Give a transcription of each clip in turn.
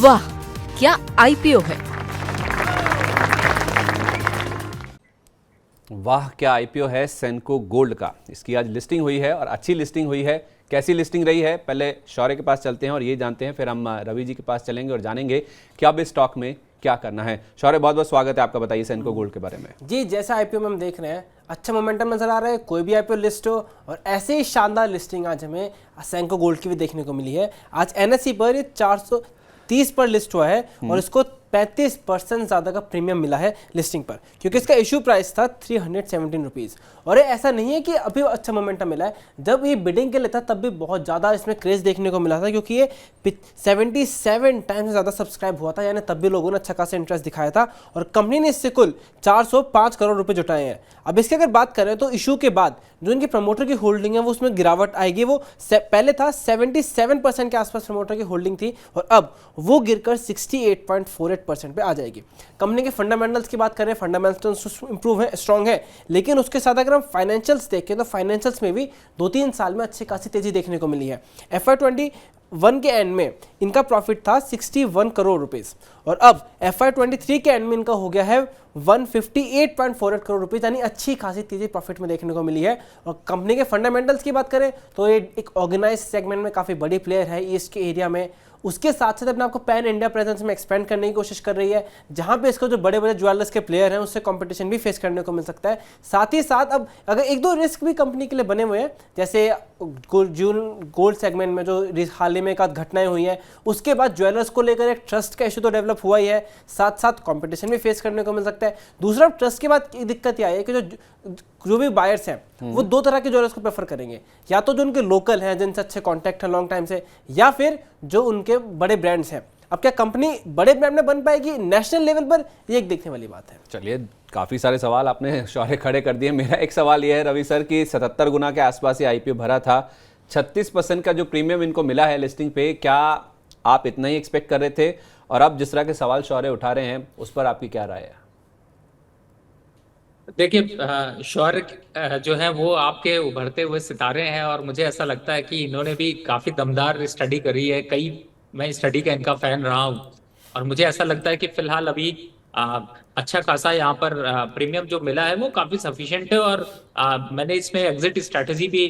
वाह, क्या आईपीओ है। वाह क्या आईपीओ है सेनको गोल्ड का। इसकी आज लिस्टिंग हुई है और अच्छी लिस्टिंग हुई है। कैसी लिस्टिंग रही है, पहले शौर्य के पास चलते हैं और ये जानते हैं, फिर हम रवि जी के पास चलेंगे और जानेंगे कि अब इस स्टॉक में क्या करना है। शौर्य, बहुत बहुत स्वागत है आपका, बताइए सेनको गोल्ड के बारे में। जी, जैसा आईपीओ में हम देख रहे हैं अच्छा मोमेंटम नजर आ रहा है। कोई भी आईपीओ लिस्ट हो और ऐसे ही शानदार लिस्टिंग आज हमें सेनको गोल्ड की भी देखने को मिली है। आज एनएसई पर ये 430 पर लिस्ट हुआ है और इसको 35% ज़्यादा का प्रीमियम मिला है लिस्टिंग पर, क्योंकि इसका इशू प्राइस था 317 रुपीज़। और ये ऐसा नहीं है कि अभी अच्छा मोमेंटम मिला है, जब ये बिडिंग के लिए था तब भी बहुत ज़्यादा इसमें क्रेज़ देखने को मिला था, क्योंकि ये 77 टाइम्स ज़्यादा सब्सक्राइब हुआ था, यानी तब भी लोगों ने अच्छा खासा इंटरेस्ट दिखाया था और कंपनी ने इससे कुल 405 करोड़ रुपये जुटाए हैं। अब इसकी अगर बात करें तो इशू के बाद जो इनकी प्रमोटर की होल्डिंग है वो उसमें गिरावट आएगी। वो पहले था 77% के आसपास प्रमोटर की होल्डिंग थी और अब वो गिरकर 68.48% पे आ जाएगी। कंपनी के फंडामेंटल्स की बात करें, फंडामेंटल्स इंप्रूव है, स्ट्रॉन्ग है, लेकिन उसके साथ अगर हम फाइनेंशियल्स देखें तो फाइनेंशियल्स में भी 2-3 साल में अच्छी खासी तेजी देखने को मिली है। FY21 के एंड में इनका प्रॉफिट था 61 करोड़ रुपीस और अब FY23 के एंड में इनका हो गया है 158.48 करोड़ रुपीस, यानी अच्छी खासी तेजी प्रॉफिट में देखने को मिली है। और कंपनी के फंडामेंटल्स की बात करें तो ये एक ऑर्गेनाइज सेगमेंट में काफ़ी बड़ी प्लेयर है ईस्ट के एरिया में। उसके साथ साथ अपने आपको पैन इंडिया प्रेजेंस में एक्सपेंड करने की कोशिश कर रही है, जहां पे इसको जो बड़े बड़े ज्वेलर्स के प्लेयर हैं उससे कंपटीशन भी फेस करने को मिल सकता है। साथ ही साथ अब अगर 1-2 रिस्क भी कंपनी के लिए बने हुए हैं, जैसे गोल्ड सेगमेंट में जो हाल ही में एक आध घटनाएं हुई हैं, उसके बाद ज्वेलर्स को लेकर एक ट्रस्ट का इशू तो डेवलप हुआ ही है, साथ साथ कंपटीशन भी फेस करने को मिल सकता है। दूसरा, ट्रस्ट के बाद दिक्कत यह है कि जो भी बायर्स हैं वो 2 तरह के ज्वेलर्स को प्रेफर करेंगे, या तो जो उनके लोकल हैं जिनसे अच्छे कॉन्टैक्ट हैं लॉन्ग टाइम से, या फिर जो उनके बड़े ब्रांड्स हैं। अब क्या कंपनी बड़े ब्रांड में बन पाएगी नेशनल लेवल पर, ये एक देखने वाली बात है। चलिए, काफ़ी सारे सवाल आपने शौर्य खड़े कर दिए। मेरा एक सवाल ये है रवि सर कि 77 गुना के आसपास ये आईपीओ भरा था, 36% का जो प्रीमियम इनको मिला है लिस्टिंग पे, क्या आप इतना ही एक्सपेक्ट कर रहे थे? और अब जिस तरह के सवाल शौर्य उठा रहे हैं उस पर आपकी क्या राय है? देखिए, शौर्य जो है वो आपके उभरते हुए सितारे हैं और मुझे ऐसा लगता है कि इन्होंने भी काफी दमदार स्टडी करी है। मैं स्टडी का इनका फैन रहा हूँ और मुझे ऐसा लगता है कि फिलहाल अभी अच्छा खासा यहाँ पर प्रीमियम जो मिला है वो काफी सफिशिएंट है। और मैंने इसमें एग्जिट स्ट्रैटेजी भी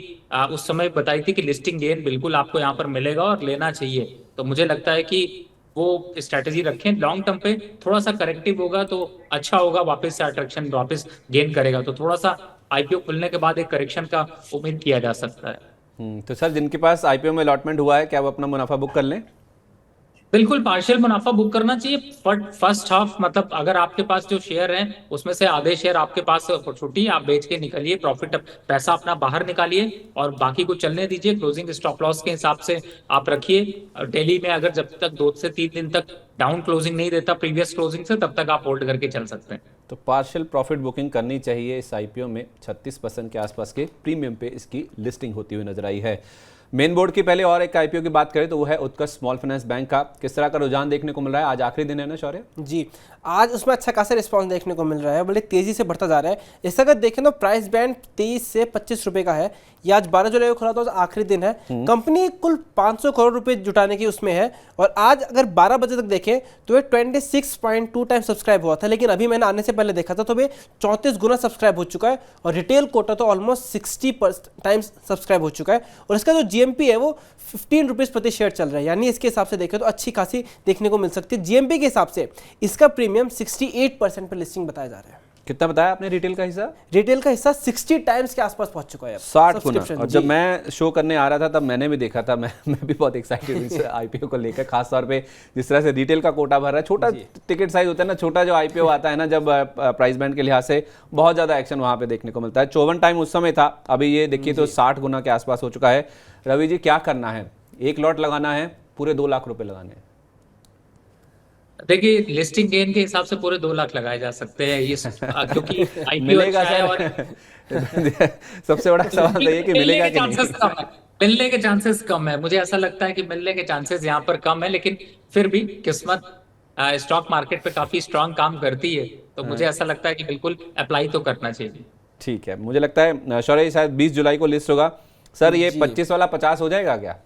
उस समय बताई थी कि लिस्टिंग गेन बिल्कुल आपको यहाँ पर मिलेगा और लेना चाहिए। तो मुझे लगता है कि वो स्ट्रैटेजी रखें। लॉन्ग टर्म पे थोड़ा सा करेक्टिव होगा तो अच्छा होगा, वापस से अट्रैक्शन वापस गेन करेगा, तो थोड़ा सा आईपीओ खुलने के बाद एक करेक्शन का उम्मीद किया जा सकता है। तो सर, जिनके पास आईपीओ में अलॉटमेंट हुआ है, क्या वो अपना मुनाफा बुक कर लें? बिल्कुल पार्शियल मुनाफा बुक करना चाहिए। फर्स्ट हाफ, मतलब अगर आपके पास जो शेयर हैं उसमें से आधे शेयर आपके पास छुट्टी, आप बेच के निकलिए, प्रॉफिट पैसा अपना बाहर निकालिए और बाकी को चलने दीजिए। क्लोजिंग स्टॉप लॉस के हिसाब से आप रखिए। डेली में अगर जब तक 2 से 3 दिन तक डाउन क्लोजिंग नहीं देता प्रीवियस क्लोजिंग से, तब तक आप होल्ड करके चल सकते हैं। तो पार्शियल प्रॉफिट बुकिंग करनी चाहिए इस आईपीओ में। 36% के आसपास के प्रीमियम पे इसकी लिस्टिंग होती हुई नजर आई है। मेन बोर्ड की पहले और एक आईपीओ की बात करें तो वो है उत्कर्ष स्मॉल फाइनेंस बैंक का। किस तरह का रुझान देखने को मिल रहा है? आज आखिरी दिन है ना शौर्य? जी, आज उसमें अच्छा खासा रिस्पांस देखने को मिल रहा है, बड़े तेजी से बढ़ता जा रहा है। इस अगर देखें तो प्राइस बैंड 23 से 25 रुपए का है। ये आज 12 जुलाई को खुला था, आखिरी दिन है। कंपनी कुल 500 करोड़ रुपए जुटाने की उसमें है और आज अगर 12 बजे तक देखें तो ये 26.2 टाइम्स सब्सक्राइब हुआ था, लेकिन अभी मैंने आने से पहले देखा था तो ये 34 गुना सब्सक्राइब हो चुका है और रिटेल कोटा तो ऑलमोस्ट 60 टाइम्स सब्सक्राइब हो चुका है। और इसका जो जीएमपी है वो 15 रुपीज़ प्रति शेयर चल रहा है, यानी इसके हिसाब से देखें तो अच्छी खासी देखने को मिल सकती है। जीएमपी के हिसाब से इसका प्रीमियम 68% पर लिस्टिंग बताया जा रहा है। कितना बताया आपने रिटेल का हिस्सा? रिटेल का हिस्सा 60 टाइम्स के आसपास पहुंच चुका है, 60 गुना। और जब मैं शो करने आ रहा था तब मैंने भी देखा था, मैं भी बहुत एक्साइटेड इस आईपीओ को लेकर, खासतौर पे जिस तरह से रिटेल का कोटा भर रहा है। छोटा टिकट साइज होता है ना, छोटा जो आईपीओ आता है ना, जब प्राइस बैंड के लिहाज से बहुत ज़्यादा एक्शन वहाँ पे देखने को मिलता है। 54 टाइम उस समय था, अभी ये देखिए तो 60 गुना के आसपास हो चुका है। रवि जी, क्या करना है? एक लॉट लगाना है, पूरे 2 लाख रुपए लगाने हैं? देखिए, लिस्टिंग गेन के हिसाब से पूरे 2 लाख लगाए जा सकते हैं ये क्योंकि आईपीओ मिलेगा अच्छा है सर? और सबसे बड़ा सवाल तो ये कि मिलेगा कि नहीं? मिलने के चांसेस कम है। मुझे ऐसा लगता है कि मिलने के चांसेस यहाँ पर कम है, लेकिन फिर भी किस्मत स्टॉक मार्केट पे काफी स्ट्रांग काम करती है, तो मुझे ऐसा लगता है कि बिल्कुल अप्लाई तो करना चाहिए। ठीक है, मुझे लगता है शौर्य शायद 20 जुलाई को लिस्ट होगा। सर, ये 25 वाला 50 हो जाएगा क्या?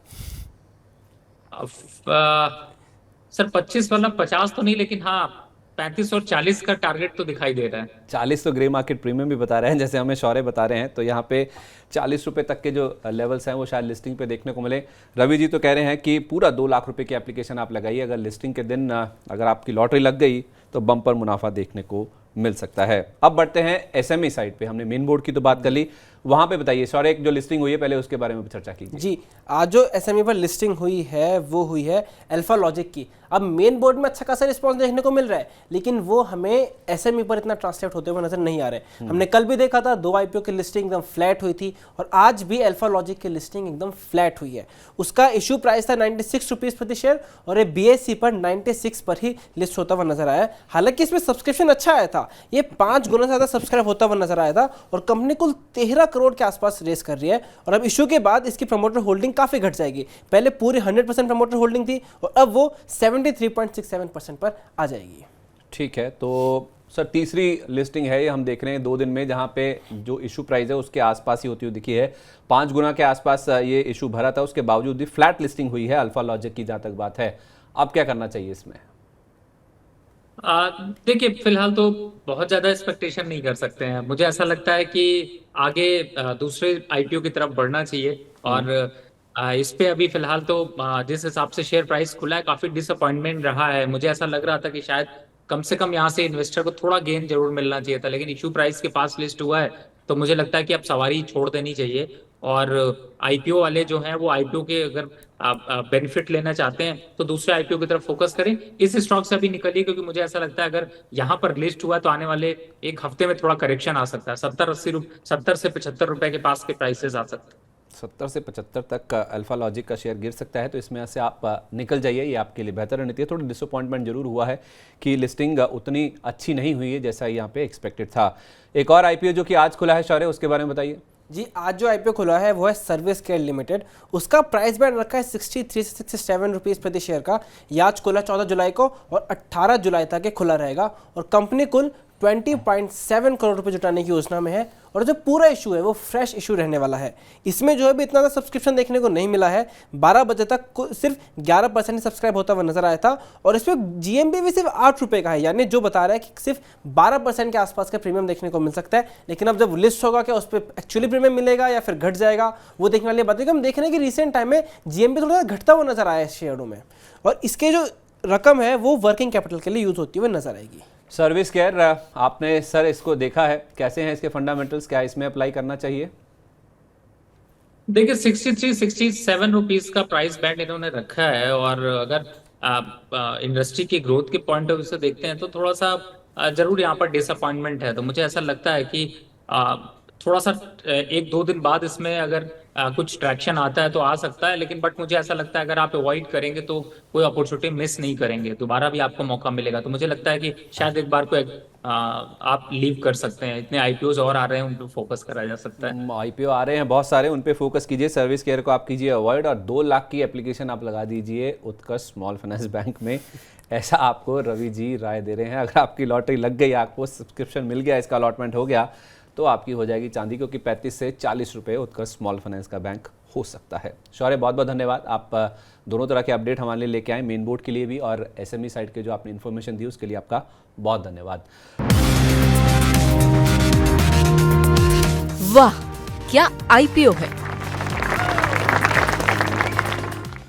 सर 25 वाला 50 तो नहीं, लेकिन हाँ 35 और 40 का टारगेट तो दिखाई दे रहा है। 40 तो ग्रे मार्केट प्रीमियम भी बता रहे हैं, जैसे हमें शौर्य बता रहे हैं, तो यहाँ पे 40 रुपए तक के जो लेवल्स हैं वो शायद लिस्टिंग पे देखने को मिले। रवि जी तो कह रहे हैं कि पूरा 2 लाख रुपए की एप्लीकेशन आप लगाइए, अगर लिस्टिंग के दिन अगर आपकी लॉटरी लग गई तो बम्पर मुनाफा देखने को मिल सकता है। अब बढ़ते हैं एसएमई साइड पे, हमने मेन बोर्ड की तो बात कर ली, वहां पे बताइए शौर्य जो लिस्टिंग हुई है पहले उसके बारे में चर्चा कीजिए। जी, आज जो एसएमई पर लिस्टिंग हुई है वो हुई है अल्फा लॉजिक की। अब मेन बोर्ड में अच्छा खासा रिस्पांस देखने को मिल रहा है, लेकिन वो हमें एसएमई पर इतना ट्रांसलेट होते हुए नजर नहीं आ रहे। हमने कल भी देखा था 2 आईपीओ की लिस्टिंग एकदम फ्लैट हुई थी, और आज भी अल्फा लॉजिक की लिस्टिंग एकदम फ्लैट हुई है। उसका इशू प्राइस था 96 रुपीज प्रति शेयर, और ये बीएससी पर 96 पर ही लिस्ट होता हुआ नजर आया। हालांकि इसमें सब्सक्रिप्शन अच्छा आया था, ये 5 गुना ज्यादा सब्सक्राइब होता हुआ नजर आया था, और कंपनी कुल 13 करोड़ के आसपास रेस कर रही है। और अब इशू के बाद इसकी प्रमोटर होल्डिंग काफी घट जाएगी। पहले पूरी 100% प्रमोटर होल्डिंग थी, और अब वो 73.67% पर आ जाएगी। ठीक है, तो सर तीसरी लिस्टिंग है ये हम देख रहे हैं 2 दिन में, जहां पे जो इशू प्राइस है उसके आसपास ही होती हुई दिखी है। 5 गुना के आसपास ये इशू भरा था, उसके बावजूद भी फ्लैट लिस्टिंग हुई है अल्फा लॉजिक की, जहां तक बात है। अब क्या करना चाहिए इसमें? देखिए फिलहाल तो बहुत ज्यादा एक्सपेक्टेशन नहीं कर सकते हैं। मुझे ऐसा लगता है कि आगे दूसरे आईपीओ की तरफ बढ़ना चाहिए, और इस पे अभी फिलहाल तो जिस हिसाब से शेयर प्राइस खुला है काफी डिसअपॉइंटमेंट रहा है। मुझे ऐसा लग रहा था कि शायद कम से कम यहाँ से इन्वेस्टर को थोड़ा गेन जरूर मिलना चाहिए था, लेकिन इशू प्राइस के पास लिस्ट हुआ है तो मुझे लगता है कि अब सवारी छोड़ देनी चाहिए। और आईपीओ वाले जो हैं वो आईपीओ के अगर बेनिफिट लेना चाहते हैं तो दूसरे आईपीओ की तरफ फोकस करें। इस स्टॉक से अभी निकलिए, क्योंकि मुझे ऐसा लगता है अगर यहाँ पर लिस्ट हुआ तो आने वाले एक हफ्ते में थोड़ा करेक्शन आ सकता है। 70 से 75 रुपए के पास के प्राइसेस आ सकते हैं। 70 से 75 तक अल्फा लॉजिक का शेयर गिर सकता है, तो इसमें से आप निकल जाइए, ये आपके लिए बेहतर रणनीति है। थोड़ी डिसअपॉइंटमेंट जरूर हुआ है कि लिस्टिंग उतनी अच्छी नहीं हुई है जैसा यहाँ पे एक्सपेक्टेड था। एक और आईपीओ जो कि आज खुला है शौर्य, उसके बारे में बताइए। जी, आज जो आईपीओ खुला है वो है सर्विस केयर लिमिटेड। उसका प्राइस बैंड रखा है 63 से 67 रुपीज़ प्रति शेयर का। ये आज खुला 14 जुलाई को, और 18 जुलाई तक ये खुला रहेगा। और कंपनी कुल 20.7 करोड़ रुपए जुटाने की योजना में है, और जो पूरा इशू है वो फ्रेश इशू रहने वाला है। इसमें जो है भी इतना ज़्यादा सब्सक्रिप्शन देखने को नहीं मिला है। 12 बजे तक सिर्फ 11% ही सब्सक्राइब होता हुआ नजर आया था, और इसमें जीएमबी भी सिर्फ 8 रुपए का है, यानी जो बता रहा है कि सिर्फ 12% के आसपास का प्रीमियम देखने को मिल सकता है। लेकिन अब जब लिस्ट होगा क्या उस पर एक्चुअली प्रीमियम मिलेगा या फिर घट जाएगा, वो देखने वाली बात है। कि हम देख रहे हैं कि रिसेंट टाइम में जीएमबी थोड़ा घटता हुआ नजर आया है शेयरों में, और इसके जो रकम है वो वर्किंग कैपिटल के लिए यूज होती हुई नजर आएगी। सर्विस केयर, आपने सर इसको देखा है, कैसे हैं इसके फंडामेंटल्स, क्या इसमें अप्लाई करना चाहिए? देखिए 63-67 रुपीज का प्राइस बैंड इन्होंने रखा है, और अगर आप इंडस्ट्री की ग्रोथ के पॉइंट ऑफ व्यू से देखते हैं तो थोड़ा सा जरूर यहाँ पर डिसअपॉइंटमेंट है। तो मुझे ऐसा लगता है कि थोड़ा सा 1-2 दिन बाद इसमें अगर कुछ ट्रैक्शन आता है तो आ सकता है, लेकिन बट मुझे ऐसा लगता है अगर आप अवॉइड करेंगे तो कोई अपॉर्चुनिटी मिस नहीं करेंगे, दोबारा भी आपको मौका मिलेगा। तो मुझे लगता है कि शायद एक बार को आप लीव कर सकते हैं। इतने आईपीओज और आ रहे हैं, उन पर फोकस करा जा सकता है। आईपीओ आ रहे हैं बहुत सारे, उन पे फोकस कीजिए। सर्विस केयर को आप कीजिए अवॉइड, और 2 लाख की एप्लीकेशन आप लगा दीजिए उत्कर्ष स्मॉल फाइनेंस बैंक में, ऐसा आपको रवि जी राय दे रहे हैं। अगर आपकी लॉटरी लग गई, आपको सब्सक्रिप्शन मिल गया, इसका अलॉटमेंट हो गया, तो आपकी हो जाएगी चांदी, क्योंकि 35 से 40 रुपये उत्कर्ष स्मॉल फाइनेंस का बैंक हो सकता है। शौर्य बहुत बहुत धन्यवाद, आप दोनों तरह के अपडेट हमारे लिए लेके आए, मेन बोर्ड के लिए भी और एसएमई साइड के जो आपने इन्फॉर्मेशन दी उसके लिए आपका बहुत धन्यवाद। वाह, क्या आईपीओ है!